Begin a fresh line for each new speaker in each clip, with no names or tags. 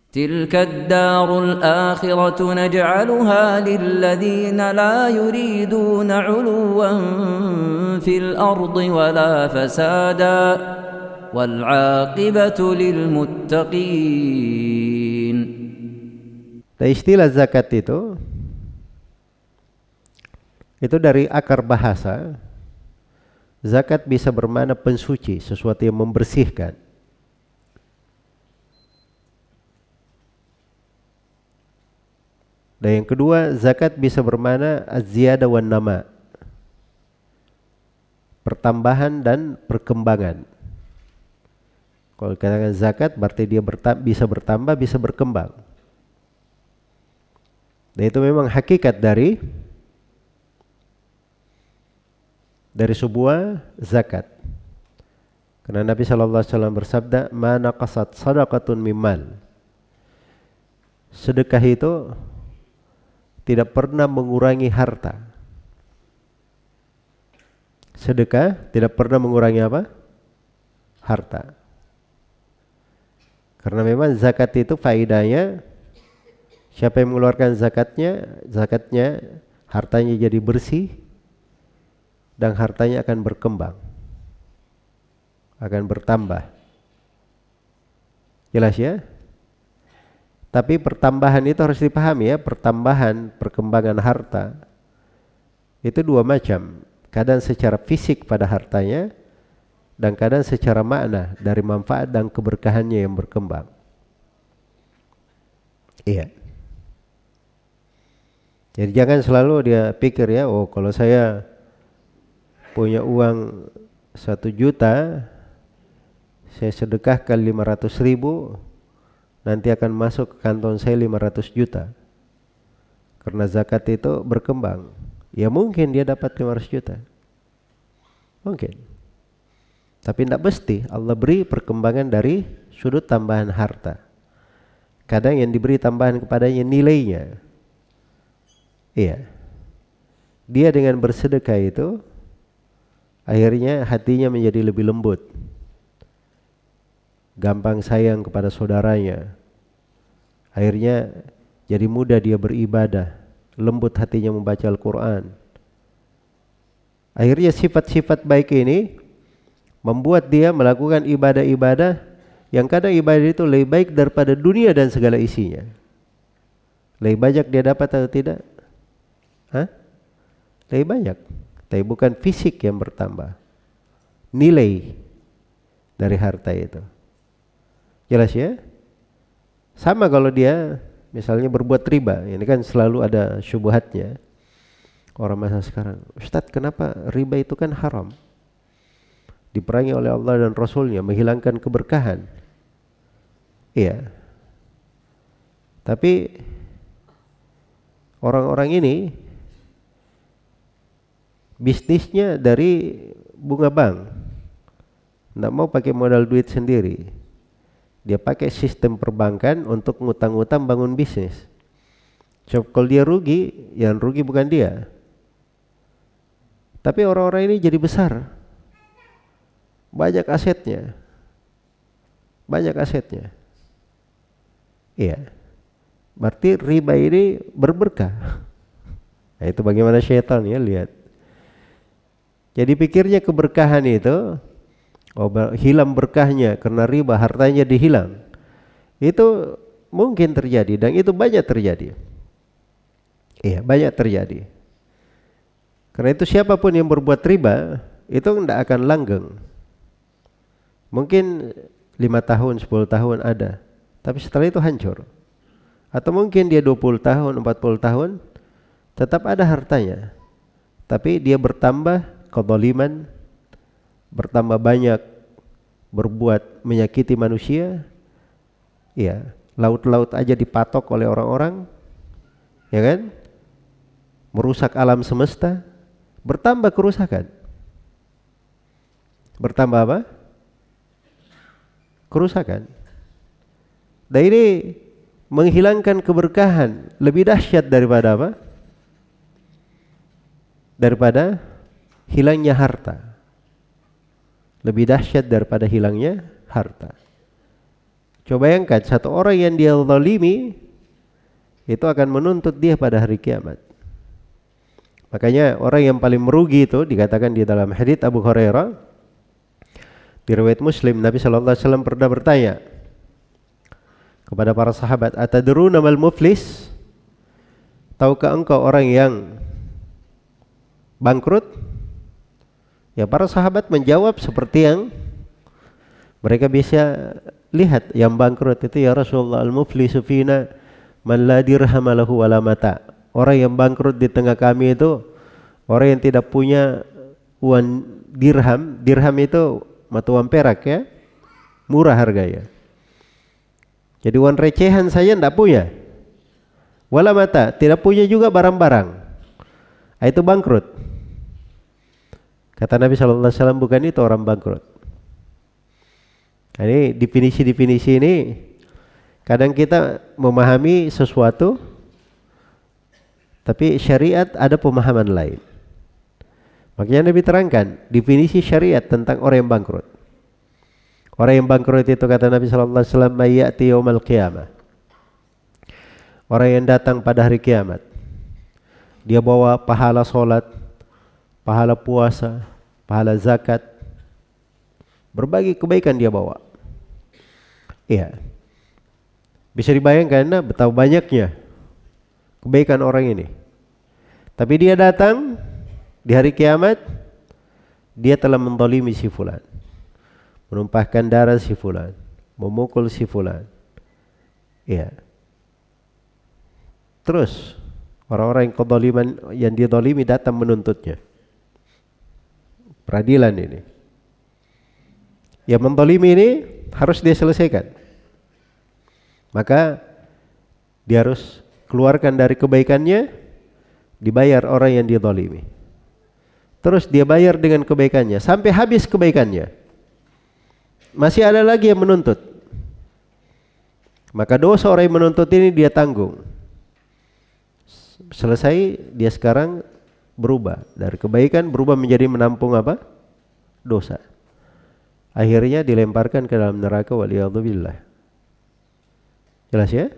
تلك الدار الآخرة نجعلها للذين لا يريدون علوا في الأرض ولا فسادا والعاقبة للمتقين.
Nah, istilah zakat itu dari akar bahasa. Zakat bisa bermakna pensuci, sesuatu yang membersihkan. Dan yang kedua, zakat bisa bermakna az-ziyadah wan nama, pertambahan dan perkembangan. Kalau dikatakan zakat berarti dia bisa bertambah, bisa berkembang. Dan itu memang hakikat dari sebuah zakat. Karena Nabi SAW bersabda, "Ma naqasat shadaqatun mimmal." Sedekah itu tidak pernah mengurangi harta. Sedekah tidak pernah mengurangi apa? Harta. Karena memang zakat itu faedahnya, siapa yang mengeluarkan zakatnya hartanya jadi bersih dan hartanya akan berkembang, akan bertambah. Jelas ya? Tapi pertambahan itu harus dipahami ya, pertambahan, perkembangan harta itu dua macam. Kadang secara fisik pada hartanya dan kadang secara makna dari manfaat dan keberkahannya yang berkembang. Iya. Jadi jangan selalu dia pikir ya, oh kalau saya punya uang 1 juta, saya sedekahkan 500.000, nanti akan masuk ke kantong saya 500 juta. Karena zakat itu berkembang. Ya mungkin dia dapat 500 juta. Mungkin. Tapi tidak mesti. Allah beri perkembangan dari sudut tambahan harta. Kadang yang diberi tambahan kepadanya nilainya. Iya. Dia dengan bersedekah itu akhirnya hatinya menjadi lebih lembut. Gampang sayang kepada saudaranya. Akhirnya jadi mudah dia beribadah, lembut hatinya membaca Al-Quran. Akhirnya sifat-sifat baik ini membuat dia melakukan ibadah-ibadah yang kadang ibadah itu lebih baik daripada dunia dan segala isinya. Lebih banyak dia dapat atau tidak? Lebih banyak. Tapi bukan fisik yang bertambah, nilai dari harta itu. Jelas ya? Sama kalau dia misalnya berbuat riba, ini kan selalu ada syubhatnya. Orang masa sekarang, Ustadz kenapa riba itu kan haram? Diperangi oleh Allah dan Rasulnya, menghilangkan keberkahan. Iya. Tapi orang-orang ini bisnisnya dari bunga bank. Nggak mau pakai modal duit sendiri. Dia pakai sistem perbankan untuk ngutang-ngutang bangun bisnis. So, kalau dia rugi, yang rugi bukan dia. Tapi orang-orang ini jadi besar. Banyak asetnya. Banyak asetnya. Iya. Berarti riba ini berberkah. Nah, itu bagaimana syaitan ya, lihat. Jadi pikirnya keberkahan itu hilang berkahnya karena riba, hartanya dihilang. Itu mungkin terjadi dan itu banyak terjadi. Iya, banyak terjadi. Karena itu siapapun yang berbuat riba itu tidak akan langgeng. Mungkin 5 tahun, 10 tahun ada, tapi setelah itu hancur. Atau mungkin dia 20 tahun, 40 tahun tetap ada hartanya, tapi dia bertambah kezaliman, bertambah banyak berbuat menyakiti manusia. Ya, laut-laut aja dipatok oleh orang-orang, ya kan? Merusak alam semesta, bertambah kerusakan. Bertambah apa? Kerusakan. Dan ini menghilangkan keberkahan lebih dahsyat daripada apa? Daripada hilangnya harta. Lebih dahsyat daripada hilangnya harta. Coba bayangkan satu orang yang dia zalimi itu akan menuntut dia pada hari kiamat. Makanya orang yang paling merugi itu dikatakan di dalam hadits Abu Hurairah di riwayat Muslim, Nabi sallallahu alaihi wasallam pernah bertanya kepada para sahabat, "Atadruna mal muflis?" Tahukah engkau orang yang bangkrut? Ya, para sahabat menjawab seperti yang mereka bisa lihat, yang bangkrut itu ya Rasulullah, al-muflisu fina man la dirham lahu wala mata. Orang yang bangkrut di tengah kami itu orang yang tidak punya uang dirham. Dirham itu mata uang perak ya, murah harganya. Jadi uang recehan saja tidak punya. Wala mata, tidak punya juga barang-barang. Itu bangkrut. Kata Nabi SAW, bukan itu orang bangkrut. Ini definisi-definisi ini kadang kita memahami sesuatu tapi syariat ada pemahaman lain. Makanya Nabi terangkan definisi syariat tentang orang yang bangkrut. Orang yang bangkrut itu kata Nabi sallallahu alaihi wasallam, "Mayyati yaumal qiyamah." Orang yang datang pada hari kiamat. Dia bawa pahala salat, pahala puasa, pahala zakat. Berbagai kebaikan dia bawa. Iya. Bisa dibayangkan betapa banyaknya kebaikan orang ini. Tapi dia datang di hari kiamat, dia telah menzalimi si fulan, menumpahkan darah si fulan, memukul si fulan. Ya. Terus orang-orang yang dizalimi datang menuntutnya. Peradilan ini. Yang menzalimi ini harus dia selesaikan. Maka dia harus keluarkan dari kebaikannya, dibayar orang yang dizalimi. Terus dia bayar dengan kebaikannya sampai habis kebaikannya. Masih ada lagi yang menuntut. Maka dosa orang yang menuntut ini dia tanggung. Selesai, dia sekarang berubah dari kebaikan berubah menjadi menampung apa? Dosa. Akhirnya dilemparkan ke dalam neraka, waliyadzubillah. Jelas ya?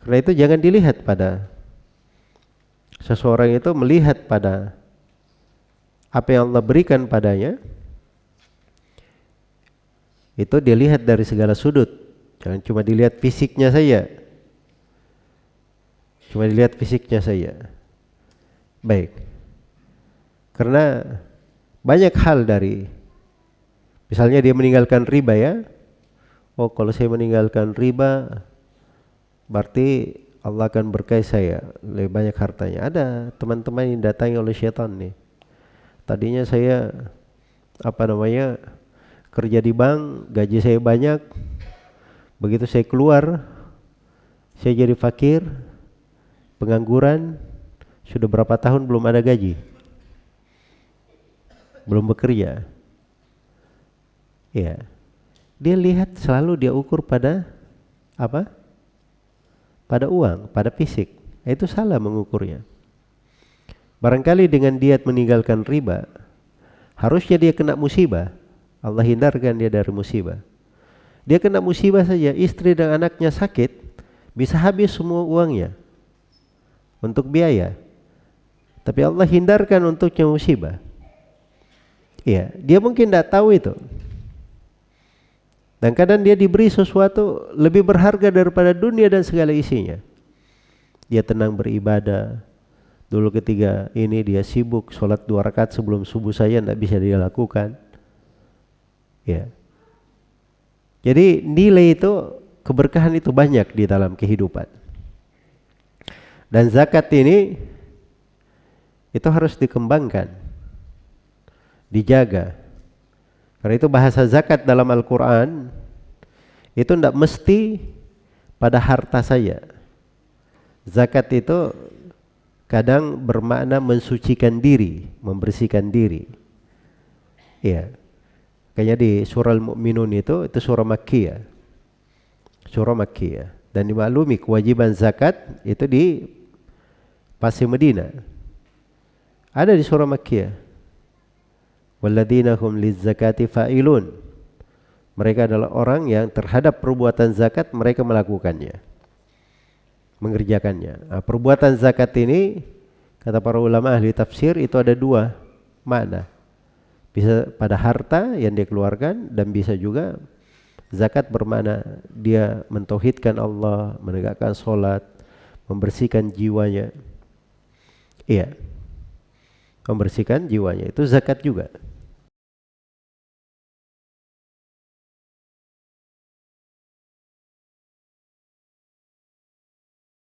Karena itu jangan dilihat pada seseorang itu, melihat pada apa yang Allah berikan padanya. Itu dilihat dari segala sudut. Jangan cuma dilihat fisiknya saja. Cuma dilihat fisiknya saja. Baik. Karena banyak hal dari, misalnya dia meninggalkan riba ya. Oh, kalau saya meninggalkan riba berarti Allah akan berkahi saya, lebih banyak hartanya. Ada teman-teman yang datangi oleh syaitan nih. Tadinya saya kerja di bank, gaji saya banyak. Begitu saya keluar, saya jadi fakir, pengangguran, sudah berapa tahun belum ada gaji, belum bekerja. Ya, dia lihat selalu dia ukur pada apa? Pada uang, pada fisik. Itu salah mengukurnya. Barangkali dengan dia meninggalkan riba, harusnya dia kena musibah. Allah hindarkan dia dari musibah. Dia kena musibah saja, istri dan anaknya sakit, bisa habis semua uangnya untuk biaya. Tapi Allah hindarkan untuknya musibah. Iya, dia mungkin tidak tahu itu. Dan kadang dia diberi sesuatu lebih berharga daripada dunia dan segala isinya. Dia tenang beribadah. Dulu ketika ini dia sibuk sholat 2 rakaat sebelum subuh saja tidak bisa dia lakukan. Ya. Jadi nilai itu, keberkahan itu banyak di dalam kehidupan. Dan zakat ini itu harus dikembangkan, dijaga. Karena itu bahasa zakat dalam Al-Quran itu tidak mesti pada harta saja. Zakat itu kadang bermakna mensucikan diri, membersihkan diri. Ya. Kayaknya di surah Al-Mu'minun itu surah Makkiyah. Surah Makkiyah. Dan dimaklumi kewajiban zakat itu di Pasir Medina. Ada di surah Makkiyah. Walladzina hum lizzakati fa'ilun. Mereka adalah orang yang terhadap perbuatan zakat mereka melakukannya, mengerjakannya. Nah, perbuatan zakat ini kata para ulama ahli tafsir itu ada dua makna. Bisa pada harta yang dia keluarkan, dan bisa juga zakat bermakna dia mentauhidkan Allah, menegakkan sholat, membersihkan jiwanya. Iya, membersihkan jiwanya itu zakat juga.